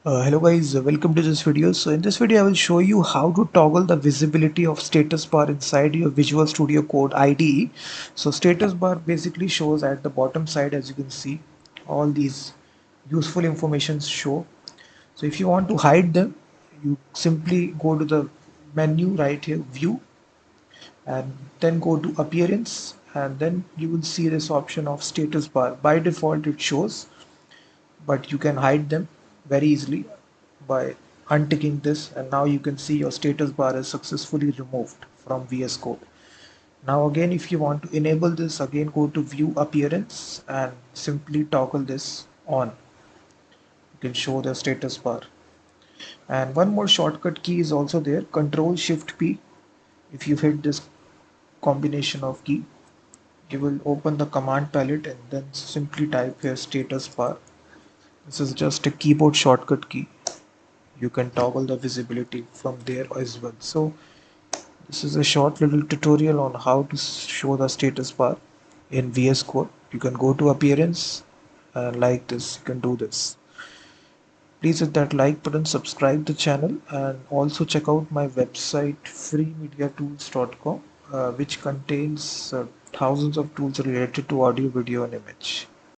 Hello guys, welcome to this video. So in this video I will show you how to toggle the visibility of status bar inside your Visual Studio Code IDE. So status bar basically shows at the bottom side, as you can see, all these useful informations show. So if you want to hide them, you simply go to the menu right here, view, and then go to appearance, and then you will see this option of status bar. By default it shows, but you can hide them very easily by unticking this, and now you can see your status bar is successfully removed from VS Code. Now again, if you want to enable this, again go to view appearance and simply toggle this on. You can show the status bar. And one more shortcut key is also there, Control Shift P. If you hit this combination of key, you will open the command palette and then simply type here status bar. This is just a keyboard shortcut key. You can toggle the visibility from there as well. So this is a short little tutorial on how to show the status bar in VS Code. You can go to appearance and like this, you can do this. Please hit that like button, subscribe the channel, and also check out my website freemediatools.com, which contains thousands of tools related to audio, video, and image.